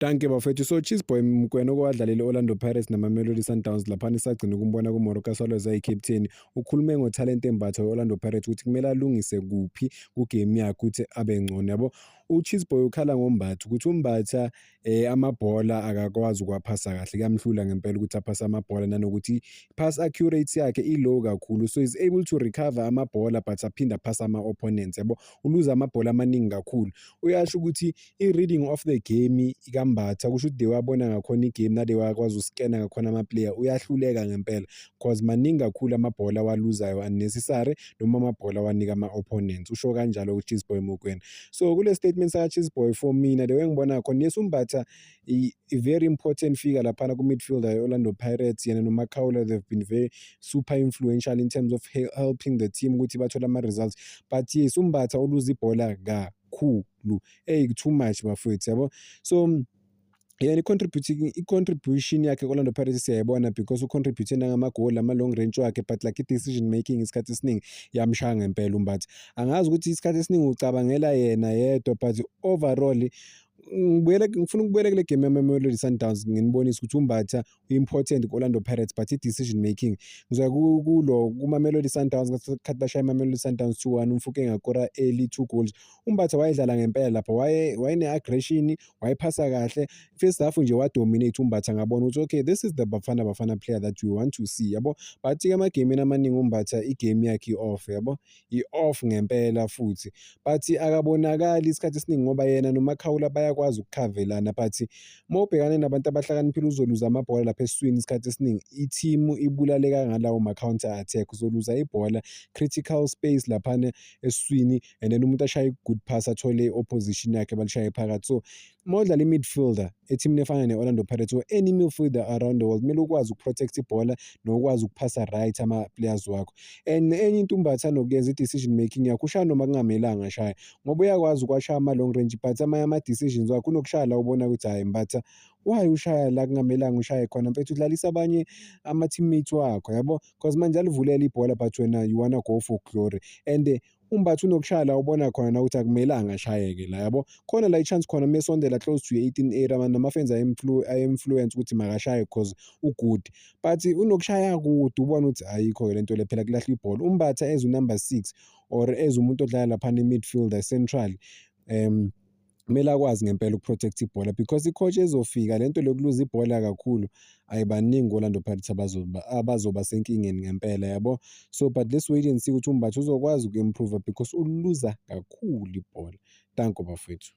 Danke bafethu. So Chisboy Mokoena owadlalela Orlando Pirates namaMelodi Sundowns laphana isagcina ukumbona kuMoroka Swallows ayi-captain ukhulume ngotalent embatha we-Orlando Pirates ukuthi kumele alungise kuphi kugame yakhe ukuthi abe ngcono yabo. UChisboy ukhala ngombatha ukuthi umbatha amabhola akakwazi ukuwaphasa kahle, kuyamhlula ngempela ukuthi aphase amabhola nanokuthi pass accuracy yakhe i-low kakhulu, so is able to recover amabhola but aphinda phasa ama-opponents yabo. Uluza amabhola amaningi kakhulu. Uyasho ukuthi i-reading of the game ikambatha kusho ukuthi wabona ngakhona igame nade wakwazi uskena ngakhona ama-player uyahluleka ngempela because maningi kakhulu amabhola waluzayo unnecessary noma amabhola wanika ama-opponents. Usho kanjalo uChisboy Mokoena. So kule statement saka-Chisboy for mina the way ngibona khona, yes umbatha i-very important figure laphana ku-midfielder ye-Orlando Pirates, yena noMakhawula they've been very super influential in terms of helping the team ukuthi bathole ama-results, but yes umbatha uluza ibhola kakhulu too much bafowethu yabo. So yena i-contribution yakhe Orlando Pirates siyayibona because ucontribute nangamagoli ama-long range wakhe, but like i-decision making isikhathi esiningi yamshaya ngempela umbatha. Angazi ukuthi isikhathi esiningi ucabangela yena yedwa, but overall ngifuna ukubuyela kule game yamaMelodi Sundowns nginibonisa ukuthi umbatha u-important ku-Orlando Pirates but i-decision making ngizoya kuma-Melodi Sundowns ngesikhathi bashaya ama-Melodi Sundowns 2-1 umfuke ngakora early 2 goals. Umbatha wayedlala ngempela lapho, wayene-aggression, wayephasa kahle. First half nje wadominate umbatha, ngabona ukuthi okay this is the Bafana player that we want to see yabo. But-ke amagemini amaningi umbatha igame yakhe i-off yabo, i-off ngempela futhi, but akabonakali isikhathi esiningi ngoba yena noMakhawula bayakwazi ukukhavelana, but mawubhekane nabantu abahlakaniphile uzoluza amabhola lapha esiswini isikhathi esiningi i-team ibulaleka ngalawo ma-counter attack, uzoluza ibhola critical space laphana esiswini and then umuntu ashaya i-good pass athole opposition yakhe balishaye phakathi. So mawudlala i-midfielder ethimini efana ne-Orlando Pirates or any midfielder around the world kumele ukwazi ukuprotect ibhola nokwazi ukuphasa right ama-players wakho. And enye into umbatha nokuyenza i-decision making yakho, ushaya noma kungamelanga ashaya ngoba uyakwazi ukuwashaya ama-long range, but amanye ama-decisions wakho unokushaya la ubona ukuthi hayi mbatha why ushaya la kungamelanga ushaye khona, mfethu udlalisa abanye ama-teammates wakho yabo, because manje alivulela ibhola but wena you wanna go for glory. And umbatha unokushaya la ubona khona na ukuthi akumelanga ashayeke la yabo, khona la i-chance khona mesondela close to 18 area nama-fans ay-influence ukuthi makashaye because ugood, but unokushaya kude ubona ukuthi ayikho lento le phela kulahla ibhola. Umbatha as u-number 6 or as umuntu odlala laphana i-midfielder central kumele akwazi ngempela ukuprotect ibhola because i-coach ezofika lento lokuluza ibhola kakhulu ayibaningi Orlando Pirates abazoba senkingeni ngempela yabo. So but let's wait and see ukuthi umbatha uzokwazi uku-improve because uluza kakhulu ibhola. Danko bafethu.